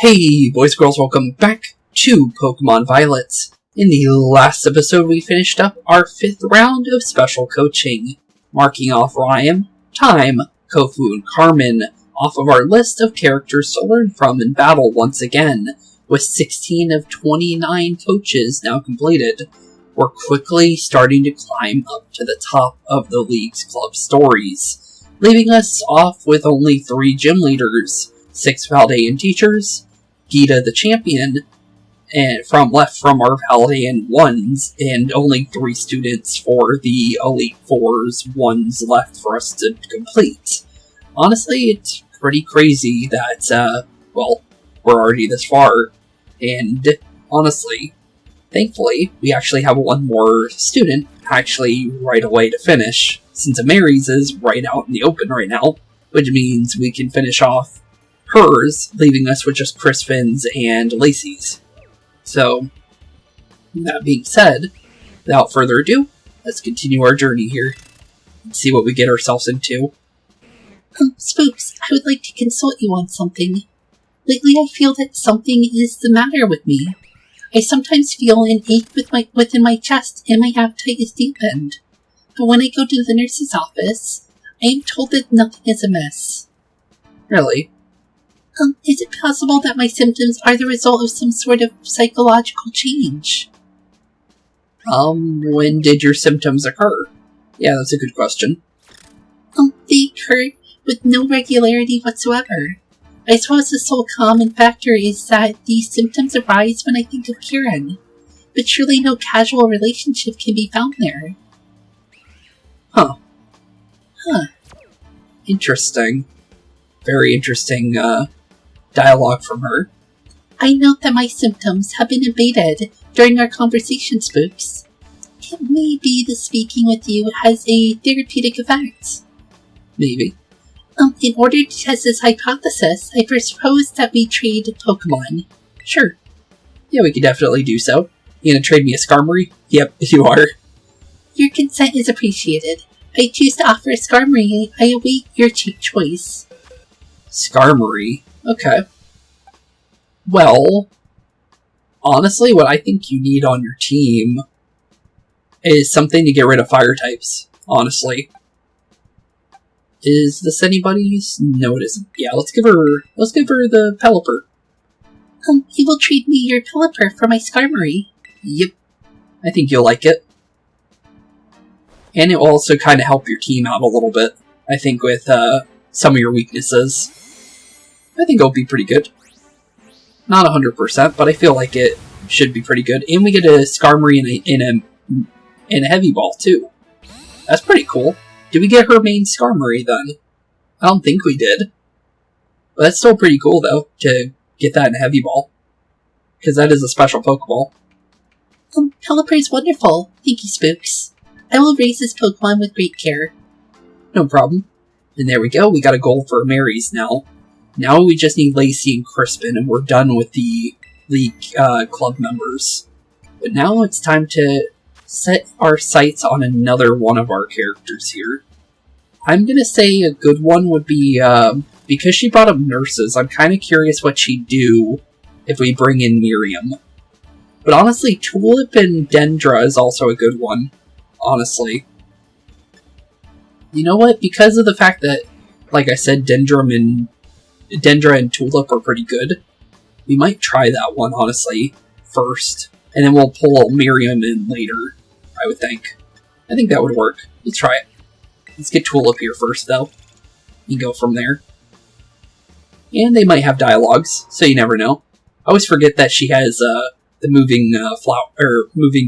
Hey boys and girls, welcome back to Pokemon Violet. In the last episode we finished up our 5th round of special coaching, marking off Ryan, Time, Kofu, and Carmen off of our list of characters to learn from in battle once again. With 16 of 29 coaches now completed, we're quickly starting to climb up to the top of the league's club stories, leaving us off with only 3 gym leaders, 6 Paldean teachers, Geeta the champion, and left from our Paldean ones, and only 3 students for the Elite Four's ones left for us to complete. Honestly, it's pretty crazy that, we're already this far, and honestly, thankfully, we actually have one more student actually right away to finish, since Mary's is right out in the open right now, which means we can finish off hers, leaving us with just Crispin's and Lacey's. So, that being said, without further ado, let's continue our journey here and see what we get ourselves into. Spooks, I would like to consult you on something. Lately I feel that something is the matter with me. I sometimes feel an ache within my chest and my appetite is deepened. But when I go to the nurse's office, I am told that nothing is amiss. Really? Is it possible that my symptoms are the result of some sort of psychological change? When did your symptoms occur? Yeah, that's a good question. They occur with no regularity whatsoever. I suppose the sole common factor is that these symptoms arise when I think of Kieran, but surely no casual relationship can be found there. Huh. Interesting. Very interesting, dialogue from her. I note that my symptoms have been abated during our conversation, Spooks. It may be the speaking with you has a therapeutic effect. Maybe. In order to test this hypothesis, I propose that we trade Pokemon. Sure. Yeah, we could definitely do so. You gonna trade me a Skarmory? Yep, you are. Your consent is appreciated. I choose to offer a Skarmory. I await your choice. Skarmory? Okay. Well, honestly, what I think you need on your team is something to get rid of fire types, honestly. Is this anybody's? No, it isn't. Yeah, let's give her the Pelipper. You will trade me your Pelipper for my Skarmory. Yep. I think you'll like it. And it will also kind of help your team out a little bit, I think, with some of your weaknesses. I think it'll be pretty good. Not 100%, but I feel like it should be pretty good. And we get a Skarmory in a Heavy Ball, too. That's pretty cool. Did we get her main Skarmory, then? I don't think we did. But that's still pretty cool, though, to get that in a Heavy Ball. Because that is a special Pokeball. Pelipper is wonderful. Thank you, Spooks. I will raise this Pokemon with great care. No problem. And there we go, we got a goal for Mary's now. Now we just need Lacey and Crispin, and we're done with the League club members. But now it's time to set our sights on another one of our characters here. I'm gonna say a good one would be, because she brought up nurses, I'm kind of curious what she'd do if we bring in Miriam. But honestly, Tulip and Dendra is also a good one, honestly. You know what? Because of the fact that, like I said, Dendra and Tulip are pretty good, we might try that one, honestly, first. And then we'll pull Miriam in later, I would think. I think that would work. Let's try it. Let's get Tulip here first, though. And go from there. And they might have dialogues, so you never know. I always forget that she has the moving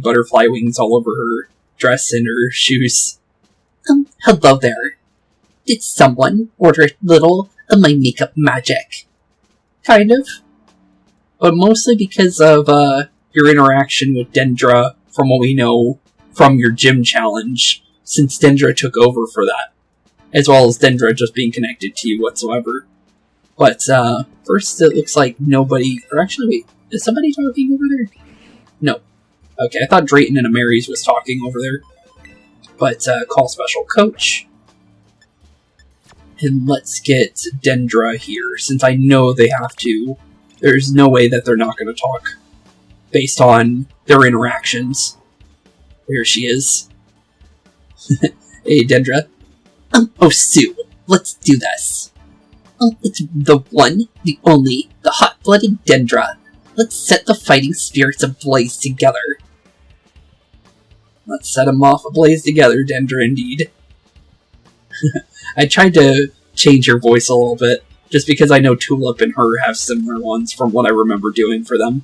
butterfly wings all over her dress and her shoes. Hello there. Did someone order a little of my makeup magic? Kind of. But mostly because of your interaction with Dendra, from what we know from your gym challenge, since Dendra took over for that. As well as Dendra just being connected to you whatsoever. But first it looks like nobody... Or actually, wait, is somebody talking over there? No. Okay, I thought Drayton and Amaris was talking over there. But call special coach. And let's get Dendra here, since I know they have to There's no way that they're not going to talk based on their interactions. Here she is. Hey, Dendra. Oh, Sue, let's do this. It's the one, the only, the hot-blooded Dendra. Let's set the fighting spirits ablaze together. Let's set them off ablaze together, Dendra, indeed. I tried to change your voice a little bit, just because I know Tulip and her have similar ones from what I remember doing for them.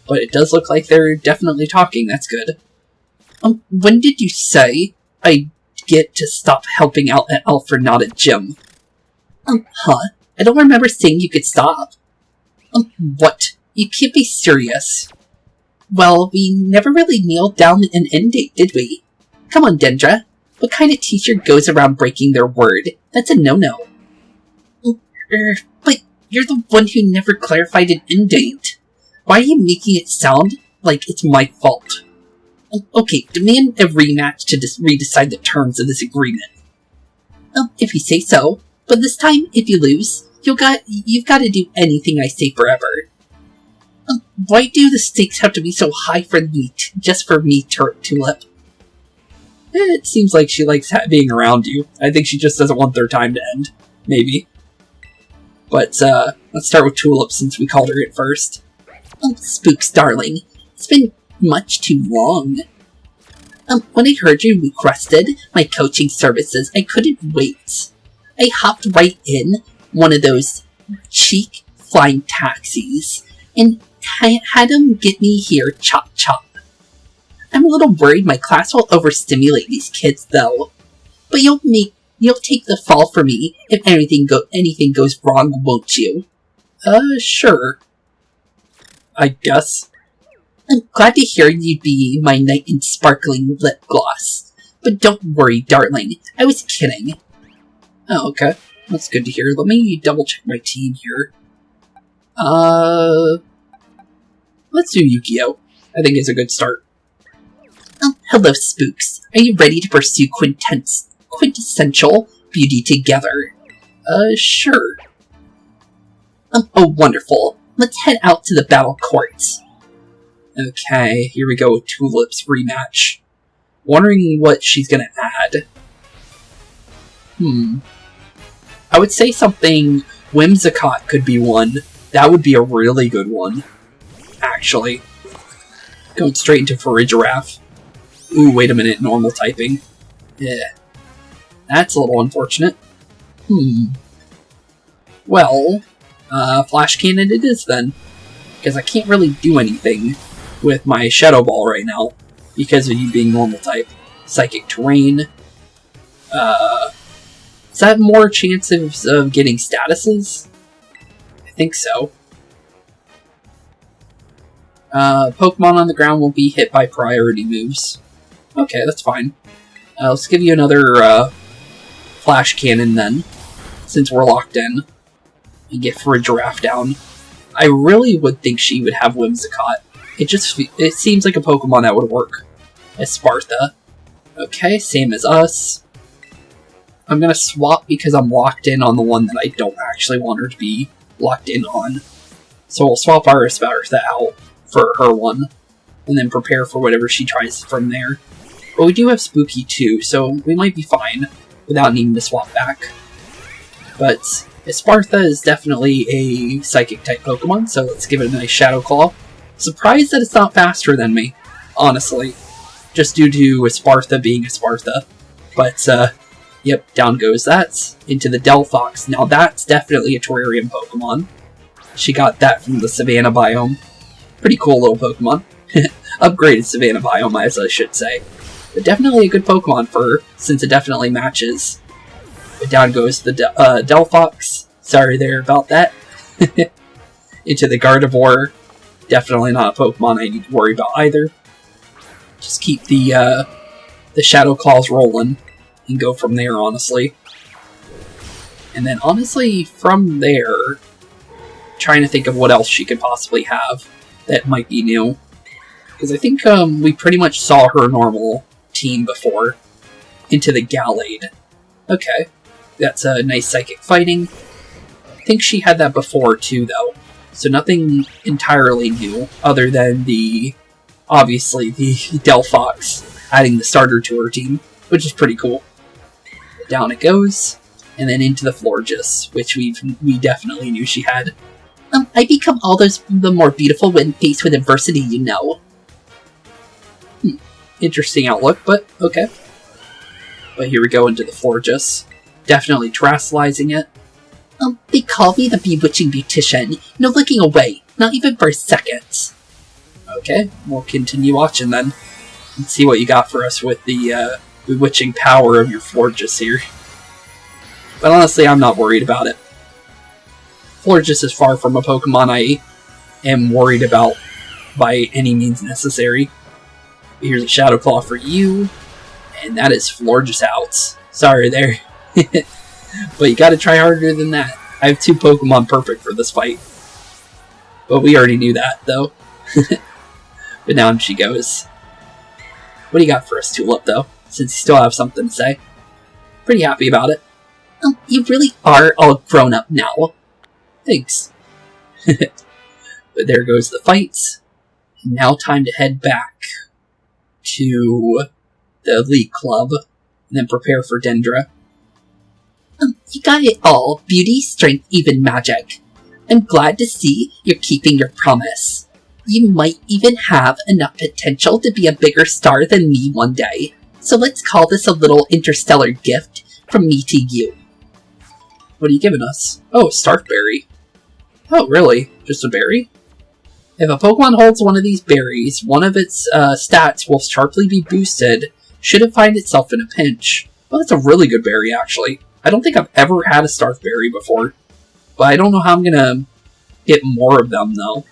But it does look like they're definitely talking, that's good. When did you say I get to stop helping out at Alfrenaut Gym? Huh? I don't remember saying you could stop. What? You can't be serious. Well, we never really nailed down an end date, did we? Come on, Dendra. What kind of teacher goes around breaking their word? That's a no-no. But you're the one who never clarified an end date. Why are you making it sound like it's my fault? Okay, demand a rematch to redecide the terms of this agreement. If you say so. But this time, if you lose, you've got to do anything I say forever. Why do the stakes have to be so high for me, just for me, Tulip? It seems like she likes being around you. I think she just doesn't want their time to end. Maybe. But, let's start with Tulip since we called her it first. Spooks, darling. It's been much too long. When I heard you requested my coaching services, I couldn't wait. I hopped right in one of those cheap flying taxis and had them get me here chop chop. I'm a little worried my class will overstimulate these kids though. But you'll take the fall for me if anything goes wrong, won't you? Sure. I guess. I'm glad to hear you'd be my knight in sparkling lip gloss. But don't worry, darling. I was kidding. Oh, okay. That's good to hear. Let me double check my team here. Let's do Yukio. I think it's a good start. Hello, Spooks. Are you ready to pursue quintessential beauty together? Sure. Oh, wonderful. Let's head out to the battle courts. Okay, here we go with Tulip's rematch. Wondering what she's gonna add. I would say something Whimsicott could be one. That would be a really good one. Actually. Going straight into Farigiraf. Ooh, wait a minute, normal typing. Yeah. That's a little unfortunate. Well, Flash Cannon it is then. Because I can't really do anything with my Shadow Ball right now. Because of you being normal type. Psychic Terrain. Does that have more chances of getting statuses? I think so. Pokemon on the ground won't be hit by priority moves. Okay, that's fine. Let's give you another Flash Cannon then, since we're locked in. And get Farigiraf down. I really would think she would have Whimsicott. It seems like a Pokemon that would work. As Spartha. Okay, same as us. I'm gonna swap because I'm locked in on the one that I don't actually want her to be locked in on. So we'll swap our Spartha out for her one, and then prepare for whatever she tries from there. But we do have Spooky too, so we might be fine without needing to swap back. But Spartha is definitely a Psychic-type Pokemon, so let's give it a nice Shadow Claw. Surprised that it's not faster than me, honestly. Just due to Spartha being a Spartha. But, yep, down goes that. Into the Delphox. Now that's definitely a Terrarium Pokemon. She got that from the Savannah biome. Pretty cool little Pokemon. Upgraded Savannah biome, as I should say. But definitely a good Pokemon for her, since it definitely matches. But down goes the Delphox. Sorry there about that. Into the Gardevoir. Definitely not a Pokemon I need to worry about either. Just keep the Shadow Claws rolling and go from there, honestly. And then, honestly, from there, trying to think of what else she could possibly have that might be new. Because I think we pretty much saw her normal team before. Into the Gallade. Okay, that's a nice Psychic Fighting. I think she had that before, too, though. So nothing entirely new, other than obviously, the Delphox adding the starter to her team, which is pretty cool. Down it goes, and then into the Florges, which we definitely knew she had. I become all the more beautiful when faced with adversity, you know. Interesting outlook, but okay. But here we go into the Florges. Definitely terrestrializing it. They call me the Bewitching Beautician. No looking away, not even for a second. Okay, we'll continue watching then. And see what you got for us with the bewitching power of your Florges here. But honestly, I'm not worried about it. Florges is far from a Pokemon I am worried about by any means necessary. But here's a Shadow Claw for you. And that is Florges out. Sorry there. But you gotta try harder than that. I have 2 Pokemon perfect for this fight. But we already knew that, though. But down she goes. What do you got for us, Tulip, though? Since you still have something to say. Pretty happy about it. You really are all grown up now. Thanks. But there goes the fight. And now time to head back to the Elite Club. And then prepare for Dendra. You got it all. Beauty, strength, even magic. I'm glad to see you're keeping your promise. You might even have enough potential to be a bigger star than me one day. So let's call this a little interstellar gift from me to you. What are you giving us? Oh, Starfberry. Oh, really? Just a berry? If a Pokemon holds one of these berries, one of its stats will sharply be boosted should it find itself in a pinch. Well, that's a really good berry, actually. I don't think I've ever had a Starfberry before. But I don't know how I'm gonna get more of them, though.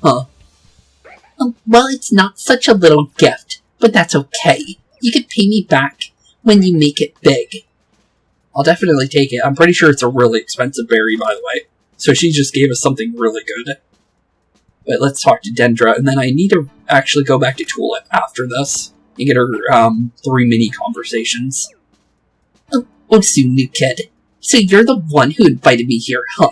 Huh. Well, it's not such a little gift, but that's okay. You can pay me back when you make it big. I'll definitely take it. I'm pretty sure it's a really expensive berry, by the way. So she just gave us something really good. But let's talk to Dendra, and then I need to actually go back to Tulip after this and get her 3 mini conversations. Oh, soon, new kid. So you're the one who invited me here, huh?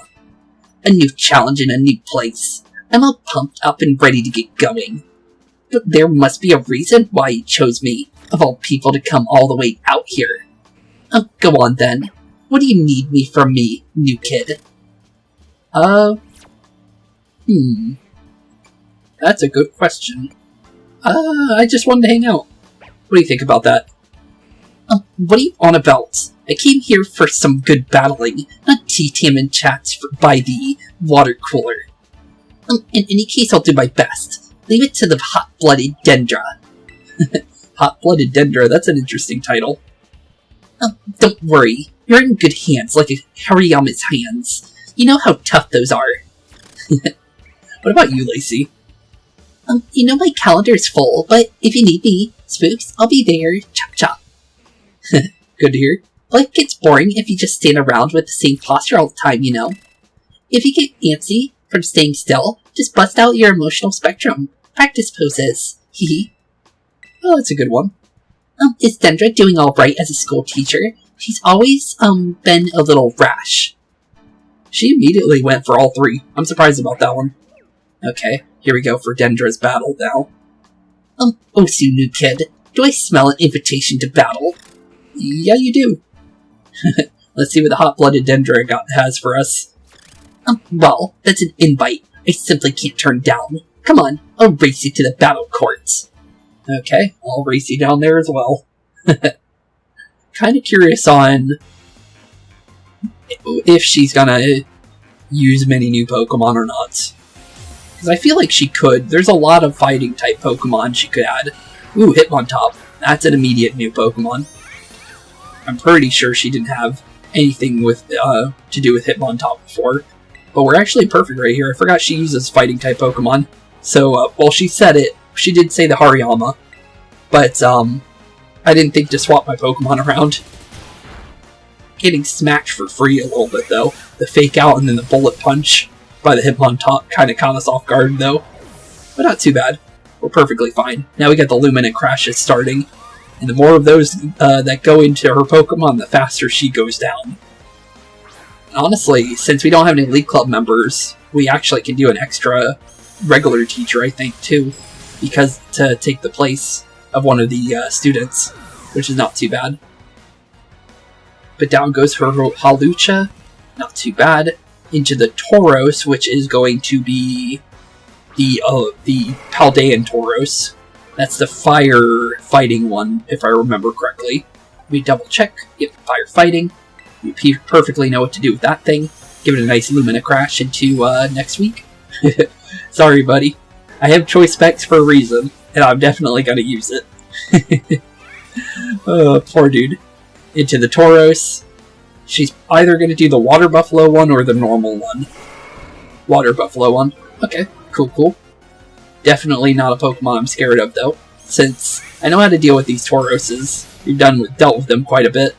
A new challenge in a new place. I'm all pumped up and ready to get going. But there must be a reason why you chose me, of all people, to come all the way out here. Go on then. What do you need from me, new kid? That's a good question. I just wanted to hang out. What do you think about that? What are you on about? I came here for some good battling, not tea time and chats by the water cooler. In any case, I'll do my best. Leave it to the hot-blooded Dendra. Hot-blooded Dendra, that's an interesting title. Don't worry. You're in good hands, like a Hariyama's hands. You know how tough those are. What about you, Lacey? You know my calendar's full, but if you need me, Spooks, I'll be there. Chop chop. Good to hear. Life gets boring if you just stand around with the same posture all the time, you know. If you get antsy from staying still, just bust out your emotional spectrum. Practice poses. Hee. Oh, that's a good one. Is Dendra doing alright as a school teacher? She's always, been a little rash. She immediately went for all 3. I'm surprised about that one. Okay, here we go for Dendra's battle now. Oh, so new kid. Do I smell an invitation to battle? Yeah, you do. Let's see what the hot-blooded Dendra has for us. Well, that's an invite. I simply can't turn down. Come on, I'll race you to the battle courts. Okay, I'll race you down there as well. Kind of curious on if she's gonna use many new Pokemon or not. Because I feel like she could. There's a lot of fighting-type Pokemon she could add. Ooh, Hitmontop. That's an immediate new Pokemon. I'm pretty sure she didn't have anything with to do with Hitmontop before. But we're actually perfect right here. I forgot she uses fighting-type Pokemon. So, while she said it, she did say the Hariyama. But, I didn't think to swap my Pokemon around. Getting smacked for free a little bit, though. The Fake Out and then the Bullet Punch by the Hitmontop kind of caught us off guard, though. But not too bad. We're perfectly fine. Now we got the Luminant Crashes starting. And the more of those that go into her Pokemon, the faster she goes down. Honestly, since we don't have any League Club members, we actually can do an extra regular teacher, I think, too. Because to take the place of one of the students, which is not too bad. But down goes her Halucha, not too bad. Into the Tauros, which is going to be the Paldean Tauros. That's the fire fighting one, if I remember correctly. Let me double check. Yep, fire fighting. You perfectly know what to do with that thing. Give it a nice Lumina crash into next week. Sorry, buddy. I have choice specs for a reason, and I'm definitely going to use it. Poor dude. Into the Tauros. She's either going to do the Water Buffalo one or the normal one. Water Buffalo one. Okay, cool. Definitely not a Pokemon I'm scared of, though, since I know how to deal with these Tauroses. We've dealt with them quite a bit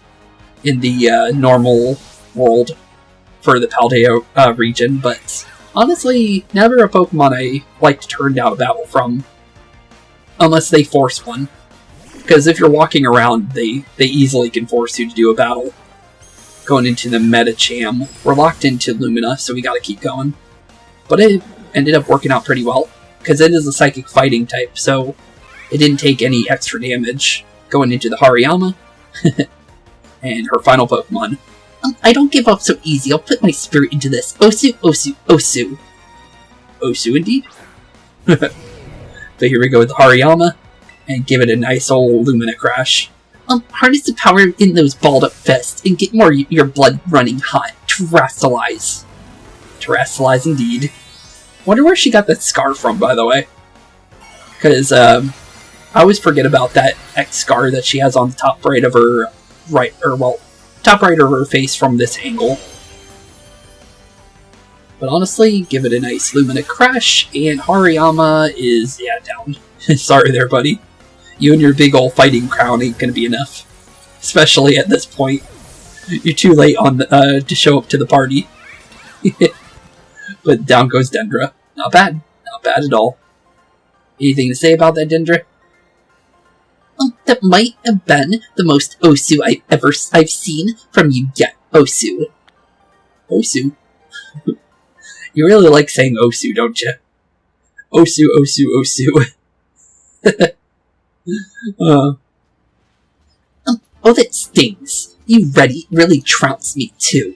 in the normal world for the Paldea region, but honestly, never a Pokemon I like to turn down a battle from, unless they force one. Because if you're walking around, they easily can force you to do a battle. Going into the Metacham. We're locked into Lumina, so we gotta keep going. But it ended up working out pretty well, because it is a Psychic Fighting type, so it didn't take any extra damage. Going into the Hariyama. And her final Pokemon. I don't give up so easy. I'll put my spirit into this. Osu, Osu, Osu. Osu, indeed. But here we go with the Hariyama. And give it a nice old Lumina crash. Harness the power in those balled up fists and get more your blood running hot. Terastallize. Terastallize, indeed. Wonder where she got that scar from, by the way. Because, I always forget about that X scar that she has on the top right of her top right of her face from this angle. But honestly, give it a nice Lumina crash, and Hariyama is, down. Sorry there, buddy. You and your big ol' fighting crown ain't gonna be enough. Especially at this point. You're too late on to show up to the party. But down goes Dendra. Not bad. Not bad at all. Anything to say about that, Dendra? That might have been the most Osu I've seen from you yet, Osu. Osu? You really like saying Osu, don't you? Osu, Osu, Osu. Oh, that stings. You really trounced me, too.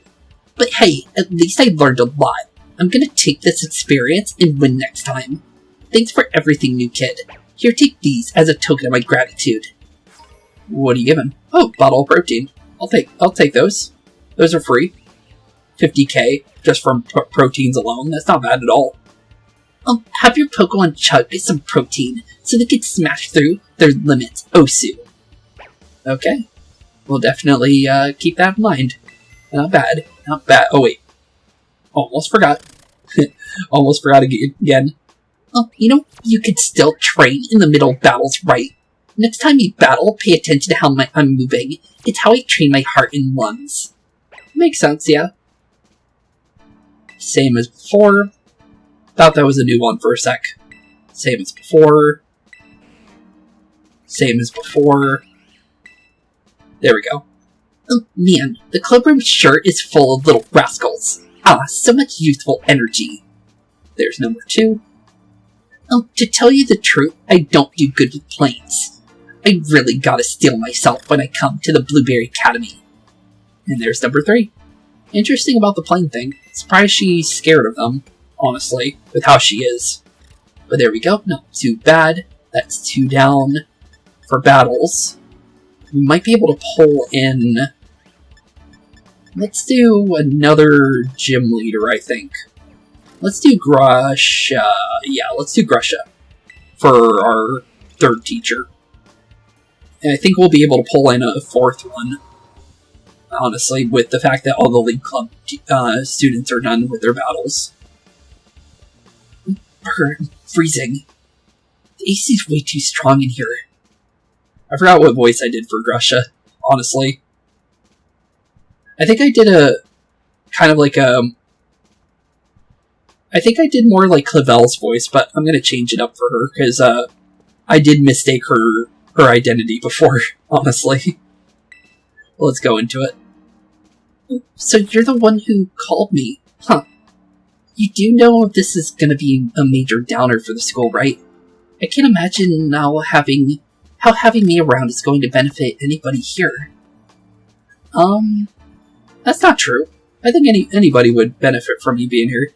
But hey, at least I learned a lot. I'm gonna take this experience and win next time. Thanks for everything, new kid. Here, take these as a token of my gratitude. What are you giving? Oh, bottle of protein. I'll take those. Those are free. 50k just from proteins alone. That's not bad at all. Have your Pokemon chug some protein so they can smash through their limits, Osu. Okay. We'll definitely keep that in mind. Not bad. Not bad. Oh, wait. Almost forgot. Almost forgot again. You could still train in the middle of battles, right? Next time you battle, pay attention to how I'm moving. It's how I train my heart and lungs. Makes sense, yeah. Same as before. Thought that was a new one for a sec. Same as before. Same as before. There we go. Oh, man, the clubroom sure is full of little rascals. So much youthful energy. There's number 2. To tell you the truth, I don't do good with planes. I really gotta steel myself when I come to the Blueberry Academy. And there's number 3. Interesting about the plane thing. Surprised she's scared of them, honestly, with how she is. But there we go. Not too bad. That's 2 down for battles. We might be able to pull in... Let's do another gym leader, I think. Let's do Grusha. Yeah, let's do Grusha for our 3rd teacher. And I think we'll be able to pull in a 4th one. Honestly, with the fact that all the League Club students are done with their battles. Brr, I'm freezing. The AC's way too strong in here. I forgot what voice I did for Grusha, honestly. I think I did a... kind of like a... I think I did more like Clavell's voice, but I'm gonna change it up for her, because I did mistake her identity before, honestly. Let's go into it. So you're the one who called me, huh? You do know this is gonna be a major downer for the school, right? I can't imagine now having me around is going to benefit anybody here. That's not true. I think anybody would benefit from you being here.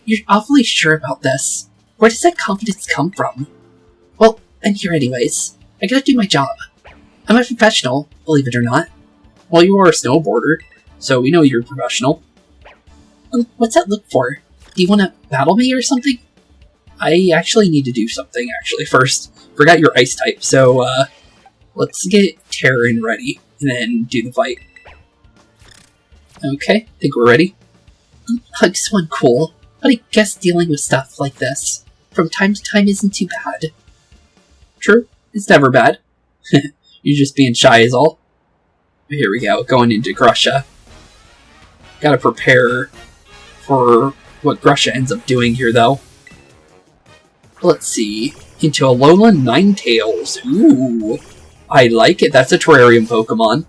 You're awfully sure about this. Where does that confidence come from? Well, I'm here anyways. I gotta do my job. I'm a professional, believe it or not. Well, you are a snowboarder, so we know you're a professional. What's that look for? Do you want to battle me or something? I actually need to do something, first. Forgot your ice type, so, let's get Terran ready, and then do the fight. Okay, think we're ready? Hug's one cool, but I guess dealing with stuff like this from time to time isn't too bad. True, it's never bad. You're just being shy is all. Here we go, going into Grusha. Gotta prepare for what Grusha ends up doing here, though. Let's see. Into a Alolan Ninetales. Ooh. I like it. That's a terrarium Pokemon.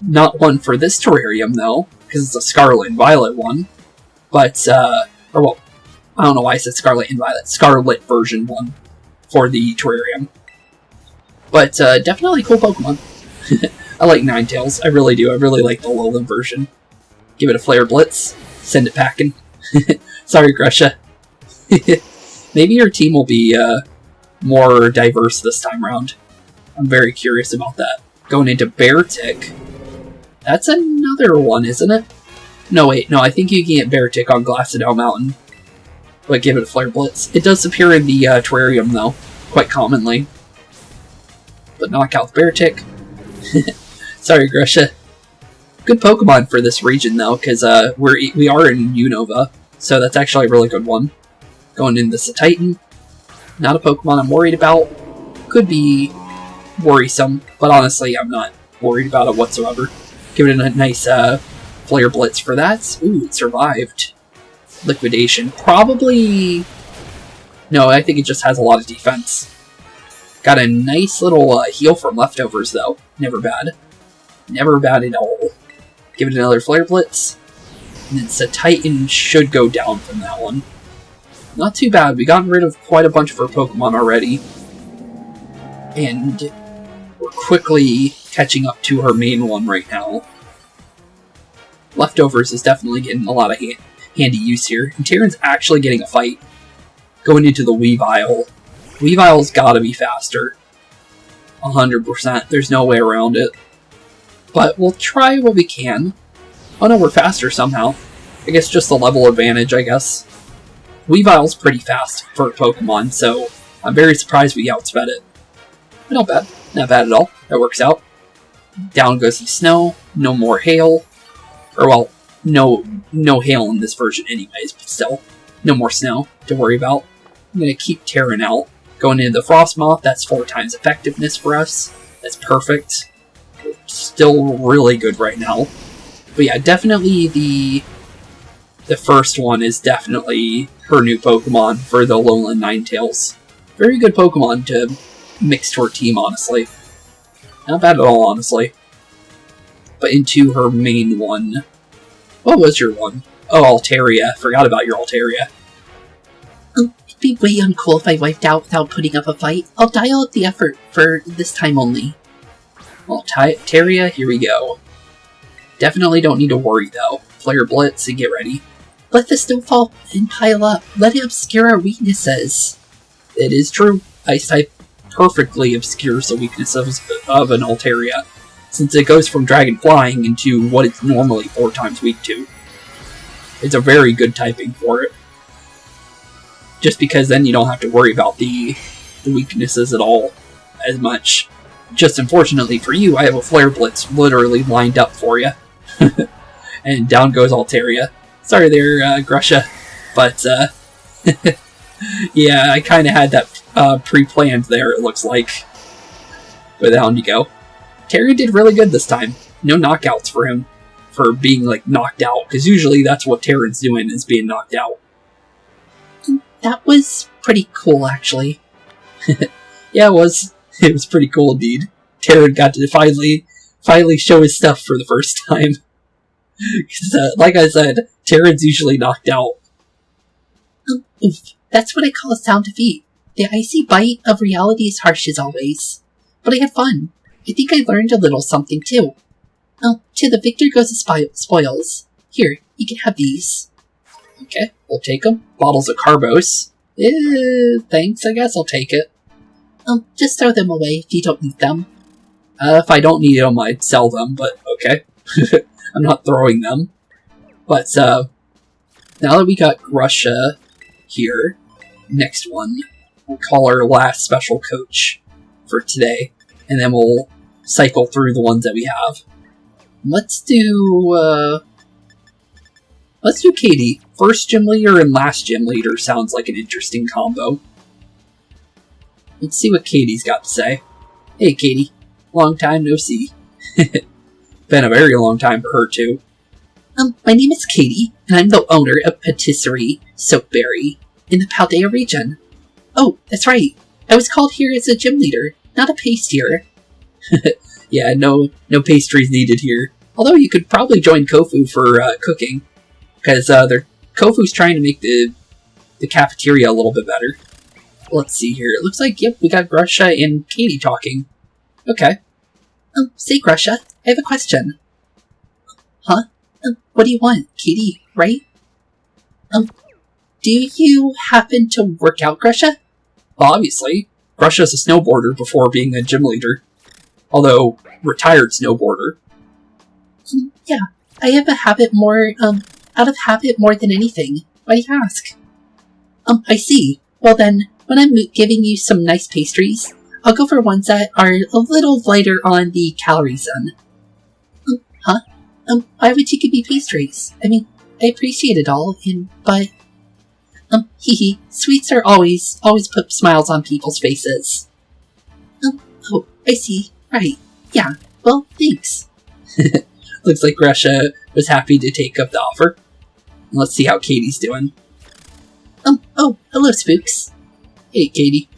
Not one for this terrarium, though, because it's a Scarlet and Violet one. But, or well, I don't know why I said Scarlet and Violet. Scarlet version one for the terrarium. But, definitely cool Pokemon. I like Ninetales. I really do. I really like the Alolan version. Give it a Flare Blitz. Send it packing. Sorry, Grusha. Maybe your team will be more diverse this time around. I'm very curious about that. Going into Beartic. That's another one, isn't it? No, wait. No, I think you can get Beartic on Glassadell Mountain. But give it a Flare Blitz. It does appear in the terrarium, though. Quite commonly. But knock out Beartic. Sorry, Grusha. Good Pokemon for this region, though, because we are in Unova, so that's actually a really good one. Going into Titan. Not a Pokemon I'm worried about. Could be worrisome, but honestly, I'm not worried about it whatsoever. Give it a nice Flare Blitz for that. Ooh, it survived. Liquidation. Probably... No, I think it just has a lot of defense. Got a nice little heal from leftovers, though. Never bad. Never bad at all. Give it another Flare Blitz. And then Titan should go down from that one. Not too bad. We got rid of quite a bunch of our Pokemon already. And we're quickly catching up to her main one right now. Leftovers is definitely getting a lot of handy use here. And Terran's actually getting a fight. Going into the Weavile. Weavile's gotta be faster. 100%. There's no way around it. But we'll try what we can. Oh no, we're faster somehow. I guess just the level advantage, I guess. Weavile's pretty fast for a Pokemon, so I'm very surprised we outsped it. But not bad. Not bad at all. That works out. Down goes the snow. No more hail. Or, well, no hail in this version anyways, but still. No more snow to worry about. I'm going to keep Terran out. Going into the Frostmoth, that's 4 times effectiveness for us. That's perfect. Still really good right now. But yeah, definitely the first one is definitely her new Pokemon for the Alolan Ninetales. Very good Pokemon to mix to her team, honestly. Not bad at all, honestly. But into her main one. What was your one? Oh, Altaria. Forgot about your Altaria. It'd be way uncool if I wiped out without putting up a fight. I'll dial up the effort for this time only. Well, Altaria, here we go. Definitely don't need to worry, though. Flare Blitz and get ready. Let the snow fall and pile up. Let it obscure our weaknesses. It is true. Ice type perfectly obscures the weaknesses of an Altaria, since it goes from Dragon Flying into what it's normally 4 times weak to. It's a very good typing for it. Just because then you don't have to worry about the weaknesses at all as much. Just unfortunately for you, I have a Flare Blitz literally lined up for you. And down goes Altaria. Sorry there, Grusha. But, yeah, I kind of had that pre-planned there, it looks like. But down you go. Terry did really good this time. No knockouts for him. For being, like, knocked out. Because usually that's what Terran's doing, is being knocked out. That was pretty cool, actually. Yeah, it was. It was pretty cool indeed. Terran got to finally show his stuff for the first time. Like I said, Terran's usually knocked out. Oof. That's what I call a sound defeat. The icy bite of reality is harsh as always. But I had fun. I think I learned a little something too. Oh, to the victor goes the spoils. Here, you can have these. Okay, we'll take them. Bottles of Carbos. Thanks, I guess I'll take it. Just throw them away if you don't need them. If I don't need them, I'd sell them, but okay. I'm not throwing them. But, now that we got Grusha here, next one, we'll call our last special coach for today, and then we'll cycle through the ones that we have. Let's do Katie. First gym leader and last gym leader sounds like an interesting combo. Let's see what Katie's got to say. Hey, Katie. Long time no see. Been a very long time for her, too. My name is Katie, and I'm the owner of Patisserie Soapberry in the Paldea region. Oh, that's right. I was called here as a gym leader, not a pastier. Yeah, no pastries needed here. Although you could probably join Kofu for cooking, because Kofu's trying to make the cafeteria a little bit better. Let's see here. It looks like, yep, we got Grusha and Katie talking. Okay. Say, Grusha, I have a question. Huh? What do you want, Katie, right? Do you happen to work out, Grusha? Well, obviously. Grusha's a snowboarder before being a gym leader. Although, retired snowboarder. Yeah, I have a habit more, out of habit more than anything. Why do you ask? I see. Well then, when I'm giving you some nice pastries, I'll go for ones that are a little lighter on the calorie zone. Huh? Why would you give me pastries? I mean, I appreciate it all, but... hee, sweets are always put smiles on people's faces. Oh, I see. Right. Yeah. Well, thanks. Looks like Grusha was happy to take up the offer. Let's see how Katie's doing. Oh, hello, Spooks. Hey, Katie.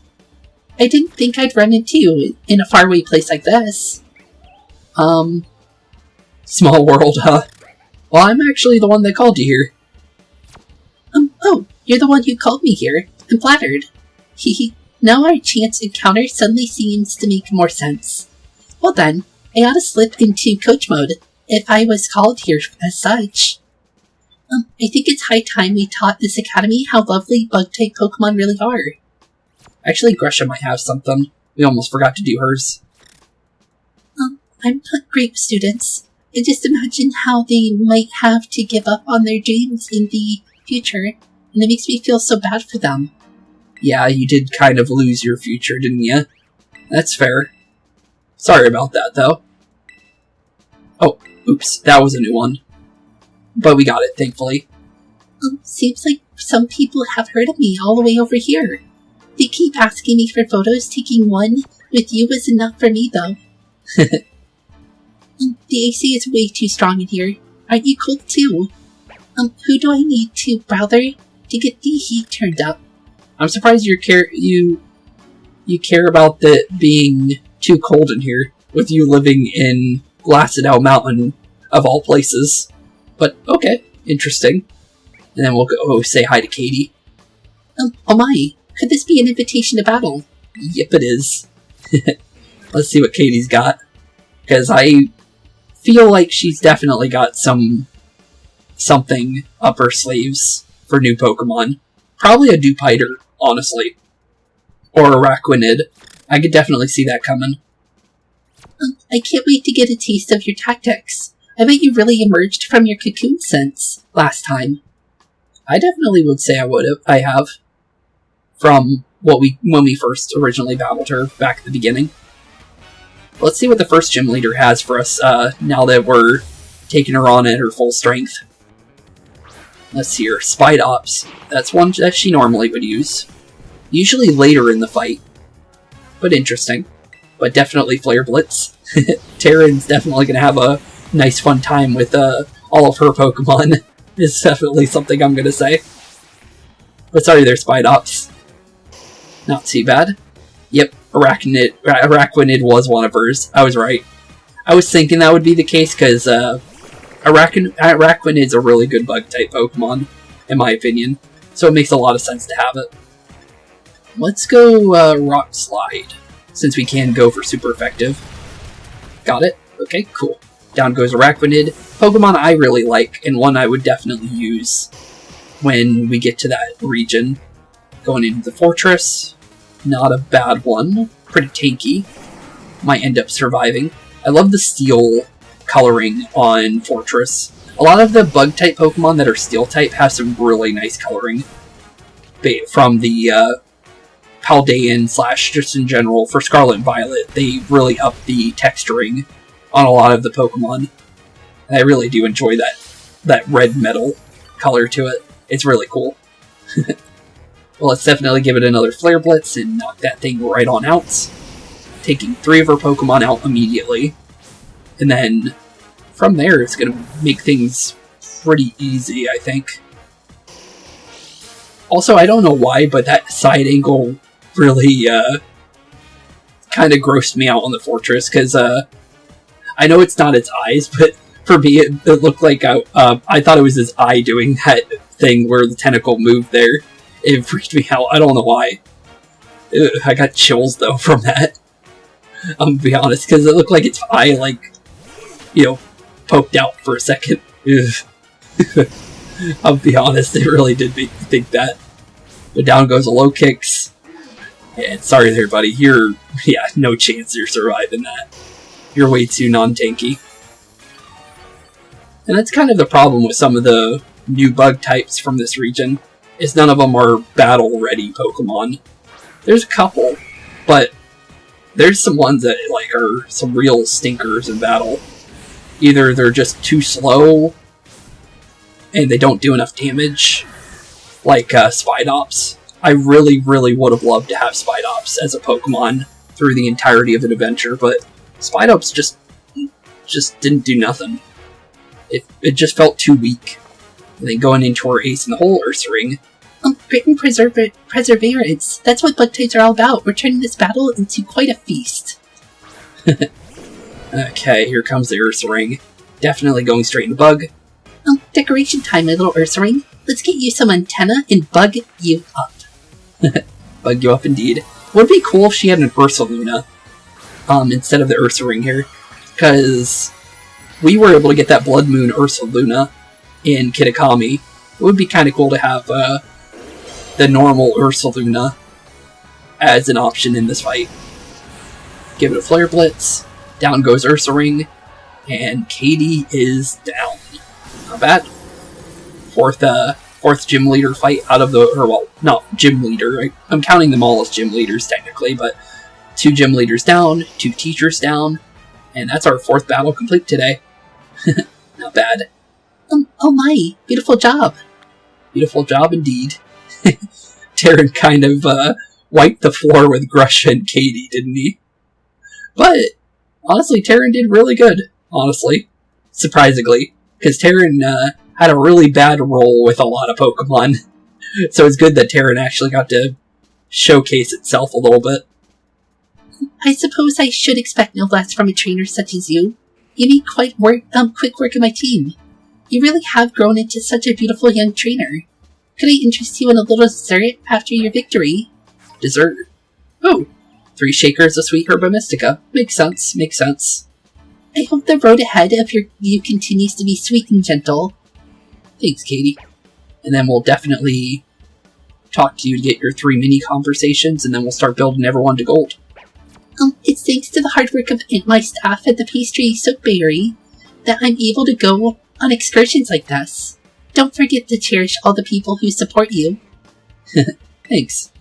I didn't think I'd run into you in a faraway place like this. Small world, huh? Well, I'm actually the one that called you here. Oh, you're the one who called me here. I'm flattered. Hehe. Now our chance encounter suddenly seems to make more sense. Well then, I ought to slip into coach mode, if I was called here as such. I think it's high time we taught this academy how lovely bug-type Pokemon really are. Actually, Grusha might have something. We almost forgot to do hers. I'm not great with students. I just imagine how they might have to give up on their dreams in the future, and it makes me feel so bad for them. Yeah, you did kind of lose your future, didn't you? That's fair. Sorry about that, though. Oh, oops, that was a new one. But we got it, thankfully. Seems like some people have heard of me all the way over here. They keep asking me for photos. Taking one with you was enough for me, though. The AC is way too strong in here. Aren't you cold, too? Who do I need to bother to get the heat turned up? I'm surprised you care about it being too cold in here, with you living in Glacidow Mountain, of all places. But, okay, interesting. And then we'll go say hi to Katie. Oh my, could this be an invitation to battle? Yep, it is. Let's see what Katie's got. Because I feel like she's definitely got something up her sleeves for new Pokemon. Probably a Dupiter, honestly. Or a Araquanid. I could definitely see that coming. I can't wait to get a taste of your tactics. I bet you really emerged from your cocoon sense last time. I definitely would say I have. From when we first originally battled her back at the beginning. Let's see what the first gym leader has for us now that we're taking her on at her full strength. Let's see her. Spidops. That's one that she normally would use. Usually later in the fight. But interesting. But definitely Flare Blitz. Terran's definitely going to have a nice fun time with all of her Pokemon. It's definitely something I'm going to say. But sorry there, Spidops. Not too bad. Yep, Araquanid was one of hers. I was right. I was thinking that would be the case because Araquanid is a really good bug-type Pokemon, in my opinion, so it makes a lot of sense to have it. Let's go Rock Slide, since we can go for super effective. Got it? Okay, cool. Down goes Araquanid. Pokemon I really like, and one I would definitely use when we get to that region. Going into the fortress. Not a bad one. Pretty tanky. Might end up surviving. I love the steel coloring on Fortress. A lot of the bug-type Pokemon that are steel-type have some really nice coloring. From the Paldean / just in general, for Scarlet and Violet, they really up the texturing on a lot of the Pokemon. And I really do enjoy that red metal color to it. It's really cool. Well, let's definitely give it another Flare Blitz and knock that thing right on out. Taking 3 of our Pokemon out immediately. And then, from there, it's going to make things pretty easy, I think. Also, I don't know why, but that side angle really kind of grossed me out on the Fortress, because I know it's not its eyes, but for me, it looked like I thought it was his eye doing that thing where the tentacle moved there. It freaked me out. I don't know why. I got chills, though, from that. I'm gonna be honest, because it looked like its eye, like, poked out for a second. I'll be honest, it really did make me think that. But down goes a low kicks. And sorry there, buddy. No chance you're surviving that. You're way too non-tanky. And that's kind of the problem with some of the new bug types from this region, is none of them are battle-ready Pokemon. There's a couple, but there's some ones that are some real stinkers in battle. Either they're just too slow, and they don't do enough damage, like Spidops. I really, really would have loved to have Spidops as a Pokemon through the entirety of an adventure, but Spidops just didn't do nothing. It just felt too weak. And then going into our ace in the hole, Ursaring. Grit and perseverance. That's what bug types are all about. We're turning this battle into quite a feast. Okay, here comes the Ursaring. Definitely going straight into bug. Decoration time, my little Ursaring. Let's get you some antenna and bug you up. Bug you up indeed. Would be cool if she had an Ursaluna instead of the Ursaring here, because we were able to get that Blood Moon Ursaluna in Kitakami. It would be kind of cool to have the normal Ursaluna as an option in this fight. Give it a Flare Blitz. Down goes Ursaring. And Katie is down. Not bad. Fourth gym leader fight out of not gym leader. I'm counting them all as gym leaders technically, but 2 gym leaders down, 2 teachers down, and that's our 4th battle complete today. Not bad. Oh my, beautiful job. Beautiful job indeed. Terran kind of wiped the floor with Grusha and Katie, didn't he? But, honestly, Terran did really good, honestly. Surprisingly. Because Terran had a really bad roll with a lot of Pokemon. So it's good that Terran actually got to showcase itself a little bit. I suppose I should expect no less from a trainer such as you. You need quick work in my team. You really have grown into such a beautiful young trainer. Could I interest you in a little dessert after your victory? Dessert? Oh, 3 shakers of sweet herba mystica. Makes sense. I hope the road ahead of you continues to be sweet and gentle. Thanks, Katie. And then we'll definitely talk to you to get your 3 mini conversations, and then we'll start building everyone to gold. It's thanks to the hard work of my staff at the Pastry Soap Bakery that I'm able to go on excursions like this. Don't forget to cherish all the people who support you. Thanks.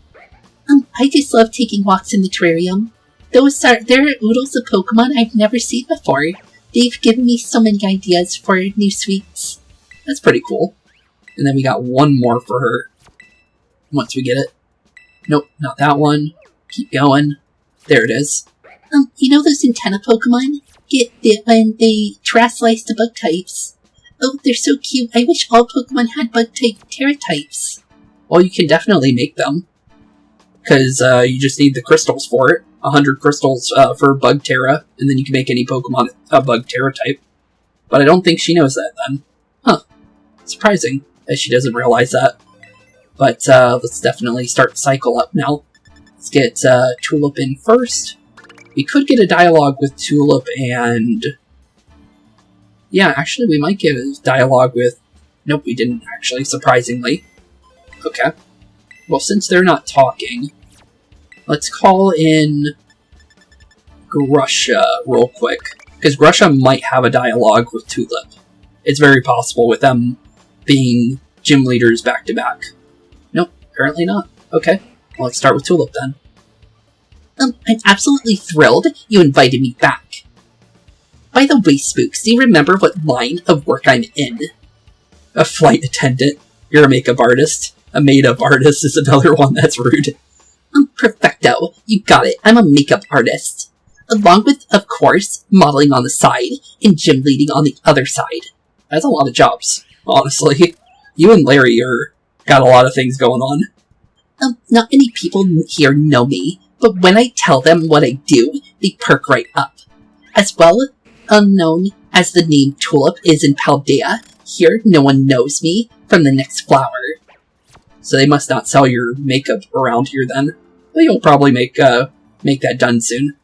I just love taking walks in the terrarium. There are oodles of Pokemon I've never seen before. They've given me so many ideas for new sweets. That's pretty cool. And then we got 1 more for her. Once we get it. Nope, not that one. Keep going. There it is. You know those antenna Pokemon? When they terrestrialize to bug types. Oh, they're so cute. I wish all Pokemon had bug-type Terra types. Well, you can definitely make them. Because you just need the crystals for it. 100 crystals for Bug Terra, and then you can make any Pokemon a Bug Terra type. But I don't think she knows that then. Huh. Surprising that she doesn't realize that. But let's definitely start the cycle up now. Let's get Tulip in first. We could get a dialogue with Tulip and... Yeah, actually we might get a dialogue with... Nope, we didn't actually, surprisingly. Okay. Well, since they're not talking, let's call in Grusha real quick. Because Grusha might have a dialogue with Tulip. It's very possible with them being gym leaders back-to-back. Nope, apparently not. Okay, well, let's start with Tulip then. I'm absolutely thrilled you invited me back. By the way, Spooks, do you remember what line of work I'm in? A flight attendant. You're a makeup artist. A made-up artist is another one that's rude. Perfecto. You got it. I'm a makeup artist. Along with, of course, modeling on the side and gym leading on the other side. That's a lot of jobs, honestly. You and Larry got a lot of things going on. Not many people here know me, but when I tell them what I do, they perk right up. As well, unknown as the name Tulip is in Paldea, here no one knows me from the next flower. So they must not sell your makeup around here then. But you'll probably make that done soon.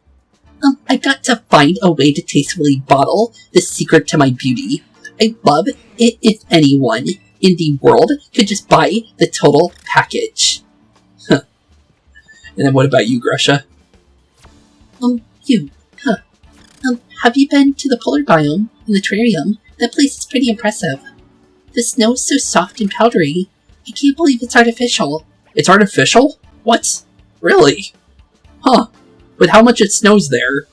I've got to find a way to tastefully bottle the secret to my beauty. I'd love it if anyone in the world could just buy the total package. Huh. And then what about you, Grusha? You. Huh. Have you been to the polar biome in the terrarium? That place is pretty impressive. The snow is so soft and powdery. I can't believe it's artificial. It's artificial? What? Really? Huh. With how much it snows there.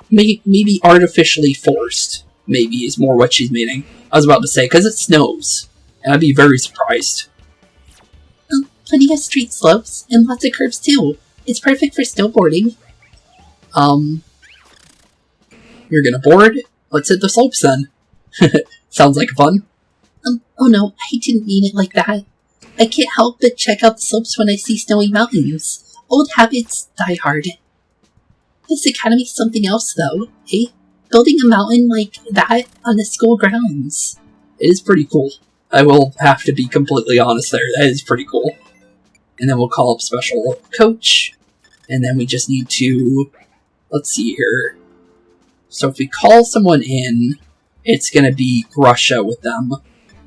Maybe artificially forced. Maybe is more what she's meaning. I was about to say, because it snows. And I'd be very surprised. Plenty of street slopes, and lots of curves too. It's perfect for snowboarding. You're gonna board? Let's hit the slopes then. Sounds like fun. Oh no, I didn't mean it like that. I can't help but check out the slopes when I see snowy mountains. Old habits die hard. This academy's something else though, eh? Building a mountain like that on the school grounds. It is pretty cool. I will have to be completely honest there. That is pretty cool. And then we'll call up special coach. And then we just need to... Let's see here. So if we call someone in, it's going to be Grusha with them.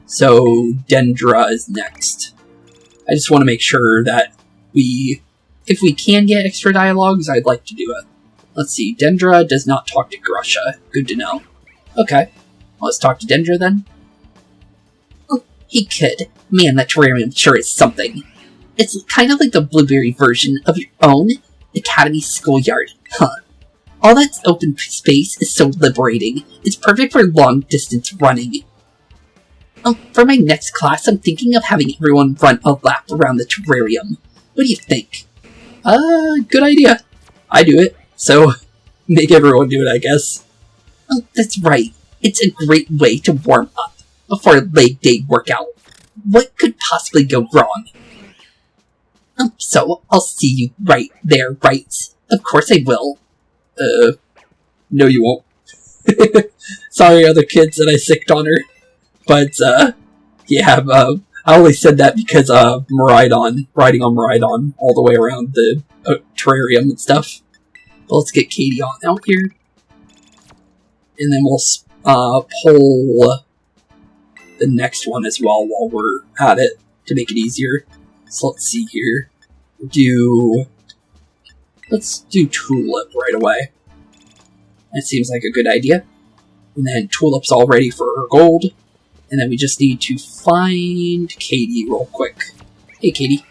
So Dendra is next. I just want to make sure that if we can get extra dialogues, I'd like to do it. Let's see. Dendra does not talk to Grusha. Good to know. Okay. Let's talk to Dendra then. Oh, he could. Man, that terrarium sure is something. It's kind of like the blueberry version of your own academy schoolyard, huh? All that open space is so liberating. It's perfect for long-distance running. For my next class, I'm thinking of having everyone run a lap around the terrarium. What do you think? Good idea. I do it, so make everyone do it, I guess. Oh, that's right. It's a great way to warm up before a leg day workout. What could possibly go wrong? So, I'll see you right there, right? Of course I will. No you won't. Sorry, other kids that I sicked on her. But, yeah, I only said that because of Miradon, riding on Miradon all the way around the terrarium and stuff. But let's get Katie on out here. And then we'll pull the next one as well while we're at it to make it easier. So let's see here. Let's do Tulip right away. That seems like a good idea. And then Tulip's all ready for her gold. And then we just need to find Katie real quick. Hey, Katie.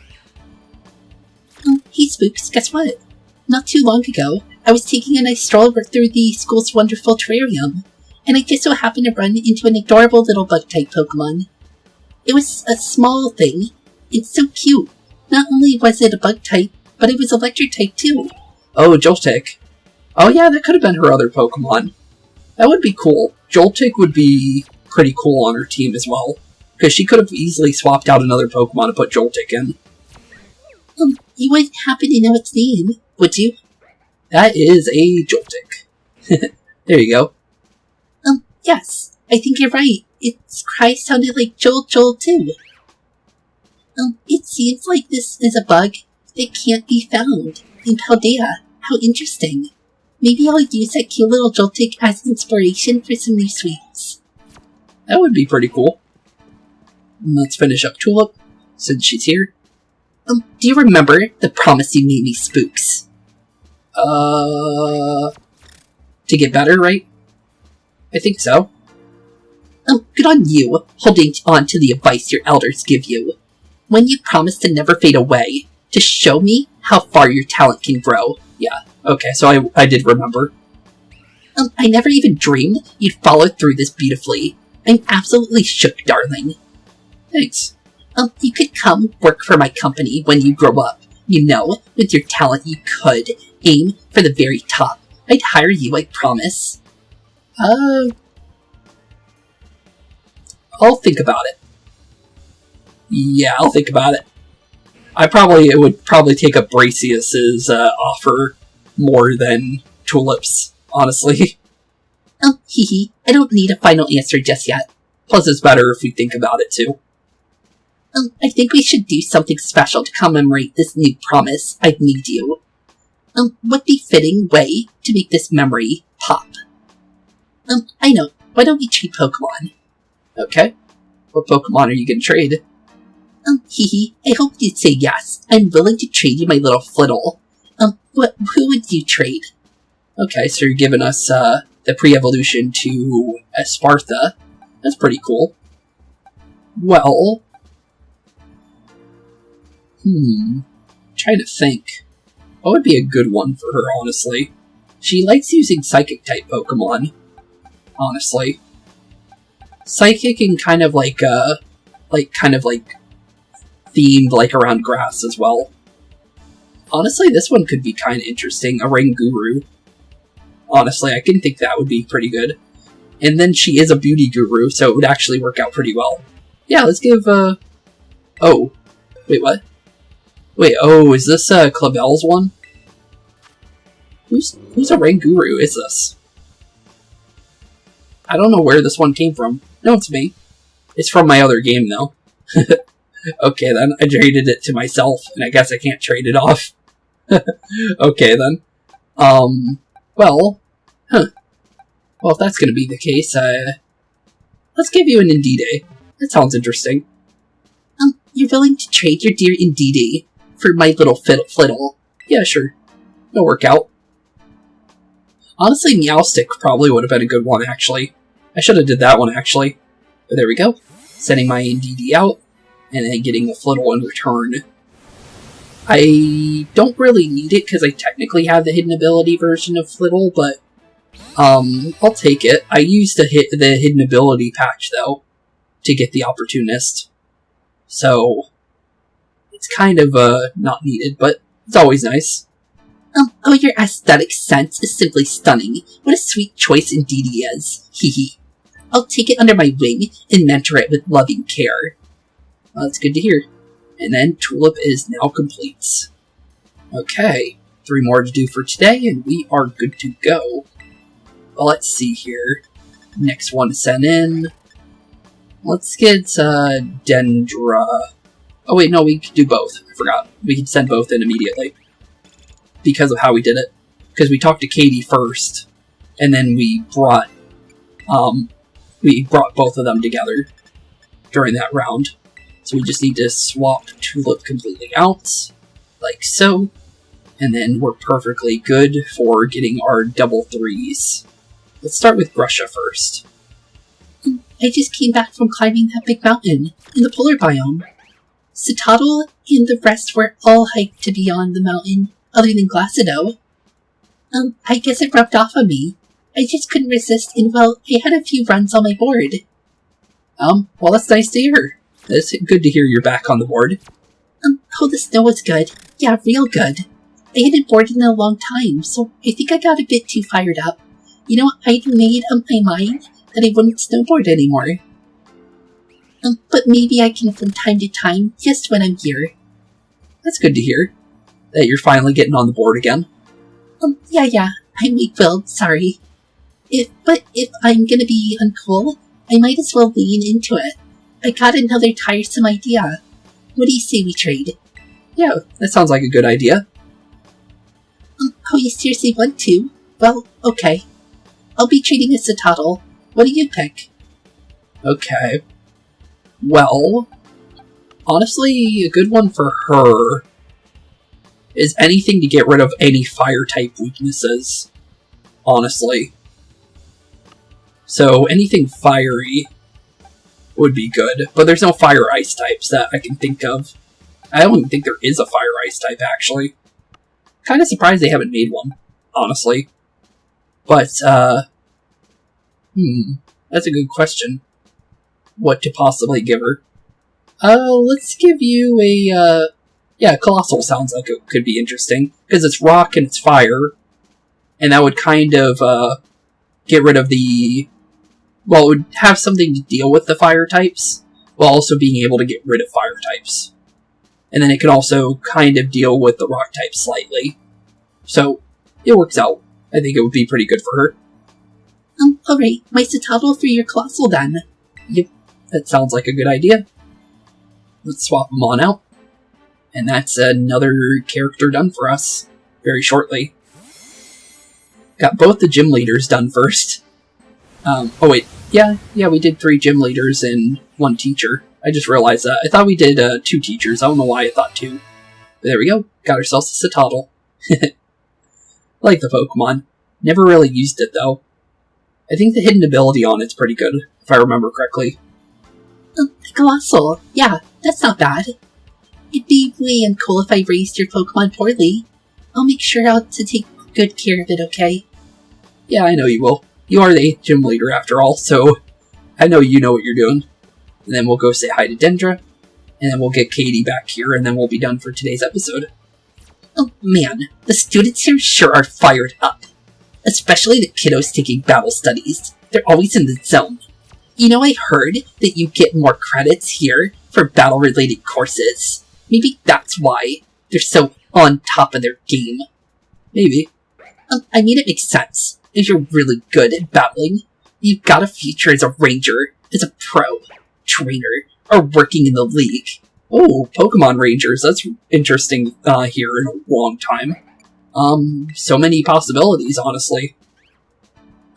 Oh, hey, Spooks. Guess what? Not too long ago, I was taking a nice stroll through the school's wonderful terrarium, and I just so happened to run into an adorable little bug-type Pokemon. It was a small thing. It's so cute. Not only was it a bug-type, but it was electric-type too. Oh, Joltik. Oh yeah, that could have been her other Pokemon. That would be cool. Joltik would be pretty cool on her team as well, because she could have easily swapped out another Pokemon to put Joltik in. You wouldn't happen to know its name, would you? That is a Joltik. There you go. Yes, I think you're right. Its cry sounded like Joel too. It seems like this is a bug that can't be found in Paldea. How interesting. Maybe I'll use that cute little Joltik as inspiration for some new sweeps. That would be pretty cool. Let's finish up Tulip, since she's here. Do you remember the promise you made me, Spooks? To get better, right? I think so. Good on you, holding on to the advice your elders give you. When you promised to never fade away, to show me how far your talent can grow. Yeah, okay, so I did remember. I never even dreamed you'd follow through this beautifully. I'm absolutely shook, darling. Thanks. You could come work for my company when you grow up. You know, with your talent you could aim for the very top. I'd hire you, I promise. I'll think about it. Yeah, I'll think about it. It would probably take up Bracius's offer more than Tulip's, honestly. Hee. I don't need a final answer just yet. Plus, it's better if we think about it, too. I think we should do something special to commemorate this new promise I've made you. What befitting way to make this memory pop? I know. Why don't we trade Pokemon? Okay. What Pokemon are you gonna trade? I hope you'd say yes. I'm willing to trade you my little Flittle. Who would you trade? Okay, so you're giving us, the pre-evolution to Esparta. That's pretty cool. Well... trying to think. What would be a good one for her, honestly? She likes using Psychic-type Pokemon. Honestly. Psychic and kind of like themed like around grass as well. Honestly, this one could be kind of interesting. A Ranguru. Honestly, I can think that would be pretty good. And then she is a beauty guru, so it would actually work out pretty well. Yeah, let's give, oh. Wait, what? Wait, oh, is this, Clavell's one? Who's a Ranguru is this? I don't know where this one came from. No, it's me. It's from my other game, though. Okay, then. I traded it to myself, and I guess I can't trade it off. Okay, then. Well, Well, if that's gonna be the case, let's give you an Indeedee. That sounds interesting. You're willing to trade your dear Indeedee for my little Flittle? Yeah, sure. It'll work out. Honestly, Meowstick probably would have been a good one, actually. I should have did that one, actually. But there we go. Sending my Indeedee out, and then getting a Flittle in return. I don't really need it, because I technically have the hidden ability version of Flittle, but I'll take it. I used the hidden ability patch, though, to get the Opportunist. So, it's kind of, not needed, but it's always nice. Oh, your aesthetic sense is simply stunning. What a sweet choice Indeedee is. Hee. I'll take it under my wing and mentor it with loving care. Well, that's good to hear. And then Tulip is now complete. Okay, 3 more to do for today, and we are good to go. Well, let's see here. Next one to send in. Let's get, Dendra. Oh wait, no, we could do both. I forgot. We could send both in immediately. Because of how we did it. Because we talked to Katie first, and then we brought both of them together during that round. So we just need to swap Tulip completely out, like so, and then we're perfectly good for getting our double 3s. Let's start with Grusha first. I just came back from climbing that big mountain in the polar biome. Citadel and the rest were all hyped to be on the mountain, other than Glacido. I guess it rubbed off on me. I just couldn't resist, and well, I had a few runs on my board. Well, that's nice to hear. It's good to hear you're back on the board. Oh, the snow was good. Yeah, real good. I hadn't boarded in a long time, so I think I got a bit too fired up. You know, I'd made up my mind that I wouldn't snowboard anymore. But maybe I can from time to time, just when I'm here. That's good to hear. That you're finally getting on the board again. Yeah, I'm weak-willed, sorry. If I'm gonna be uncool, I might as well lean into it. I got another tiresome idea. What do you say we trade? Yeah, that sounds like a good idea. Oh, you seriously want to? Well, okay. I'll be trading a Citadel. What do you pick? Okay. Well, honestly, a good one for her is anything to get rid of any fire-type weaknesses. Honestly. So, anything fiery would be good, but there's no fire-ice types that I can think of. I don't even think there is a fire-ice type, actually. Kind of surprised they haven't made one, honestly. But, that's a good question. What to possibly give her? Let's give you a, yeah, Colossal sounds like it could be interesting, because it's rock and it's fire, and that would kind of, get rid of the, well, it would have something to deal with the fire types, while also being able to get rid of fire types. And then it could also kind of deal with the rock type slightly. So, it works out. I think it would be pretty good for her. Alright, my Citadel for your Colossal then. Yep, that sounds like a good idea. Let's swap them on out. And that's another character done for us, very shortly. Got both the gym leaders done first. Oh wait, yeah, we did 3 gym leaders and 1 teacher. I just realized that. I thought we did 2 teachers. I don't know why I thought 2. But there we go. Got ourselves a Citadel. Like the Pokemon. Never really used it, though. I think the hidden ability on it's pretty good, if I remember correctly. Colossal. Yeah, that's not bad. It'd be way uncool if I raised your Pokemon poorly. I'll make sure to take good care of it, okay? Yeah, I know you will. You are the 8th gym leader, after all, so I know you know what you're doing. And then we'll go say hi to Dendra, and then we'll get Katie back here, and then we'll be done for today's episode. Oh man, the students here sure are fired up. Especially the kiddos taking battle studies. They're always in the zone. You know, I heard that you get more credits here for battle-related courses. Maybe that's why they're so on top of their game. Maybe. I mean, it makes sense. If you're really good at battling, you've got a future as a ranger, as a pro, trainer, or working in the league. Oh, Pokemon Rangers, that's interesting here in a long time. So many possibilities, honestly.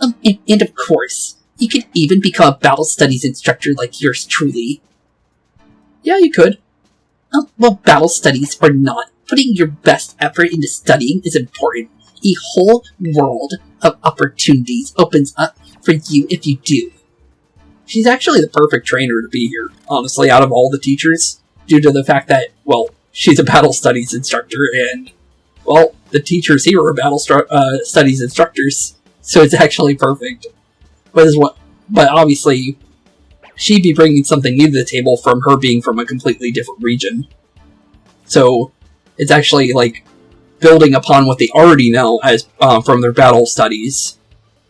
And of course, you could even become a battle studies instructor like yours truly. Yeah, you could. Well, battle studies or not, putting your best effort into studying is important. A whole world of opportunities opens up for you if you do. She's actually the perfect trainer to be here, honestly, out of all the teachers, due to the fact that, well, she's a battle studies instructor, and, well, the teachers here are battle studies instructors, so it's actually perfect. But obviously, she'd be bringing something new to the table from her being from a completely different region. So, it's actually, like, building upon what they already know as from their battle studies,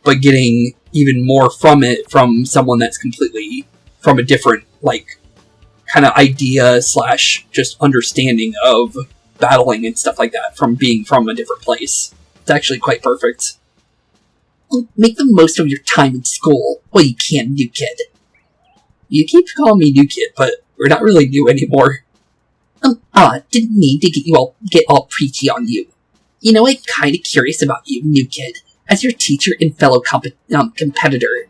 but getting even more from it from someone that's completely from a different, like, kind of idea / just understanding of battling and stuff like that from being from a different place. It's actually quite perfect. Make the most of your time in school while you can, new kid. You keep calling me new kid, but we're not really new anymore. Didn't mean to get all preachy on you. You know, I'm kinda curious about you, new kid, as your teacher and fellow competitor.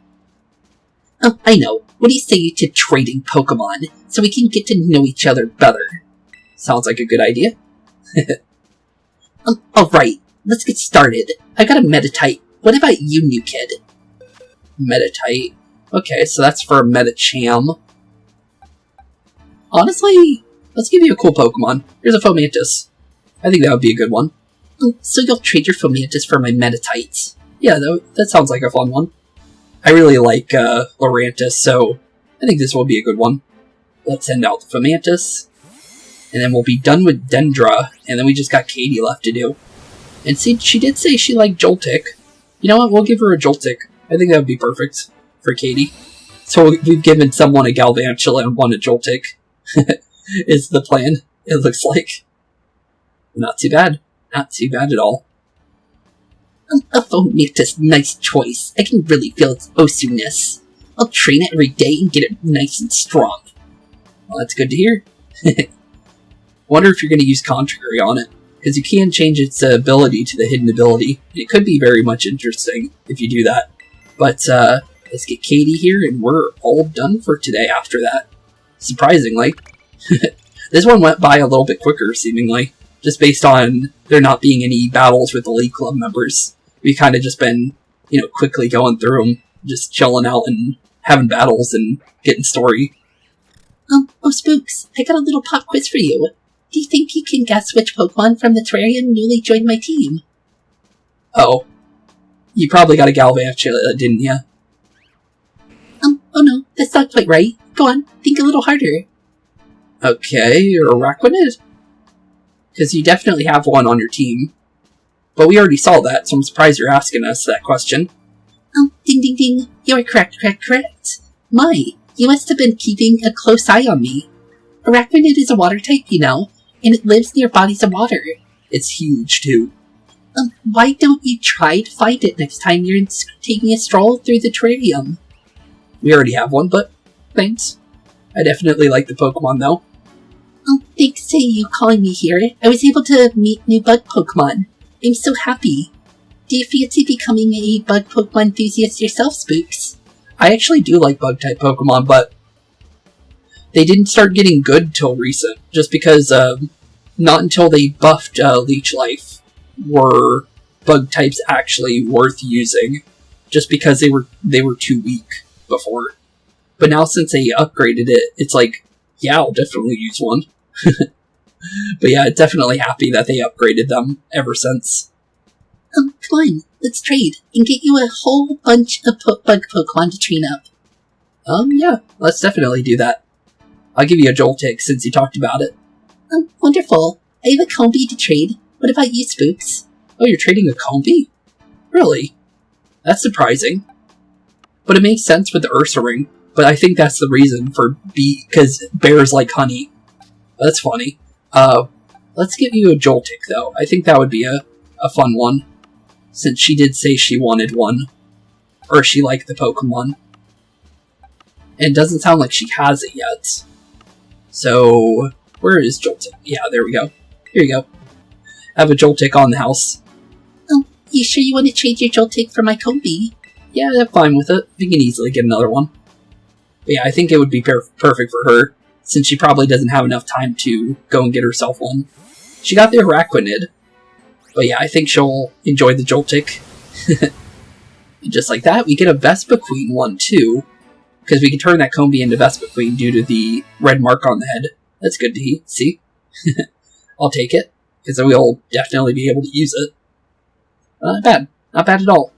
I know. What do you say to trading Pokemon, so we can get to know each other better? Sounds like a good idea. Alright, let's get started. I got a Meditite. What about you, new kid? Meditite. Okay, so that's for a Medicham. Honestly, let's give you a cool Pokemon. Here's a Fomantis. I think that would be a good one. So you'll trade your Fomantis for my Meditites? Yeah, that sounds like a fun one. I really like Lurantis, so I think this will be a good one. Let's send out the Fomantis, and then we'll be done with Dendra, and then we just got Katie left to do. And see, she did say she liked Joltik. You know what, we'll give her a Joltik. I think that would be perfect for Katie. So we've given someone a Galvantula and one a Joltik. Is the plan, it looks like. Not too bad. Not too bad at all. A phone makes a nice choice. I can really feel its awesomeness. I'll train it every day and get it nice and strong. Well, that's good to hear. Wonder if you're going to use Contrary on it, because you can change its ability to the hidden ability. It could be very much interesting if you do that. But let's get Katie here, and we're all done for today after that. Surprisingly. This one went by a little bit quicker, seemingly, just based on there not being any battles with the League Club members. We've kind of just been, quickly going through them, just chilling out and having battles and getting story. Oh, Spooks, I got a little pop quiz for you. Do you think you can guess which Pokemon from the terrarium newly joined my team? Oh. You probably got a Galvantula, didn't you? Oh no, that's not quite right. Go on, think a little harder. Okay, you're a Araquanid? Because you definitely have one on your team. But we already saw that, so I'm surprised you're asking us that question. Oh, ding ding ding. You're correct. My, you must have been keeping a close eye on me. Araquanid is a water type, and it lives near bodies of water. It's huge, too. Why don't you try to find it next time you're taking a stroll through the terrarium? We already have one, but thanks. I definitely like the Pokemon, though. Oh, thanks to you calling me here, I was able to meet new bug Pokemon. I'm so happy. Do you fancy becoming a bug Pokemon enthusiast yourself, Spooks? I actually do like bug-type Pokemon, but they didn't start getting good till recent, just because not until they buffed Leech Life were bug types actually worth using, just because they were too weak before. But now since they upgraded it, it's like, yeah, I'll definitely use one. But yeah, definitely happy that they upgraded them ever since. Come on, let's trade and get you a whole bunch of bug Pokemon to train up. Yeah, let's definitely do that. I'll give you a Joltik since you talked about it. Wonderful. I have a Combi to trade. What about you, Spooks? Oh, you're trading a Combi? Really? That's surprising. But it makes sense with the Ursaring. But I think that's the reason for because bears like honey. That's funny. Let's give you a Joltik, though. I think that would be a fun one. Since she did say she wanted one. Or she liked the Pokemon. And it doesn't sound like she has it yet. So, where is Joltik? Yeah, there we go. Here you go. I have a Joltik on the house. Oh, you sure you want to trade your Joltik for my Combi? Yeah, I'm fine with it. We can easily get another one. But yeah, I think it would be perfect for her, since she probably doesn't have enough time to go and get herself one. She got the Araquanid. But yeah, I think she'll enjoy the Joltik. And just like that, we get a Vespiquen one, too. Because we can turn that Combi into Vespiquen due to the red mark on the head. That's good to see. I'll take it, because we'll definitely be able to use it. Not bad. Not bad at all.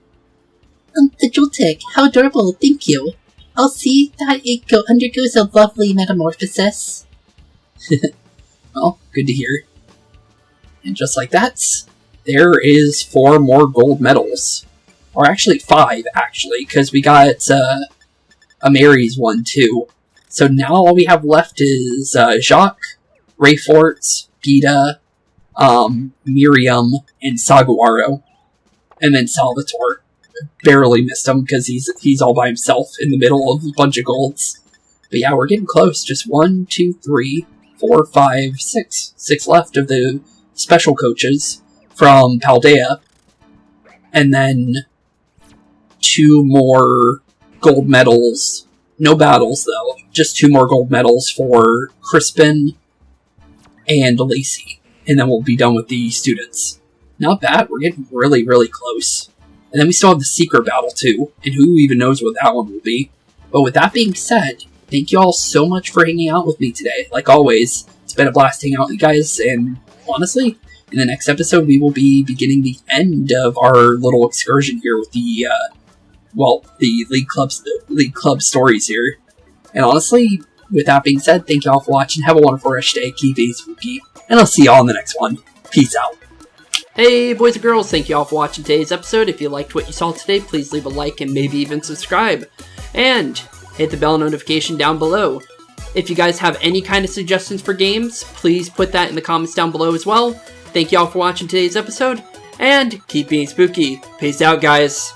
The Joltik, how adorable, thank you. I'll see that it undergoes a lovely metamorphosis. Well, good to hear. And just like that, there is 4 more gold medals. Or actually 5, because we got a Mary's one, too. So now all we have left is Jacques, Rayfort, Geeta, Miriam, and Saguaro. And then Salvatore. Barely missed him because he's all by himself in the middle of a bunch of golds. But yeah, we're getting close. Just 1, 2, 3, 4, 5, 6. 6 left of the special coaches from Paldea. And then 2 more gold medals. No battles, though. Just 2 more gold medals for Crispin and Lacey. And then we'll be done with the students. Not bad. We're getting really, really close. And then we still have the secret battle, too. And who even knows what that one will be. But with that being said, thank you all so much for hanging out with me today. Like always, it's been a blast hanging out with you guys. And honestly, in the next episode, we will be beginning the end of our little excursion here with the, the League Club stories here. And honestly, with that being said, thank you all for watching. Have a wonderful rest of your day. Keep being spooky. And I'll see you all in the next one. Peace out. Hey boys and girls, thank you all for watching today's episode. If you liked what you saw today, please leave a like and maybe even subscribe. And hit the bell notification down below. If you guys have any kind of suggestions for games, please put that in the comments down below as well. Thank you all for watching today's episode, and keep being spooky. Peace out, guys.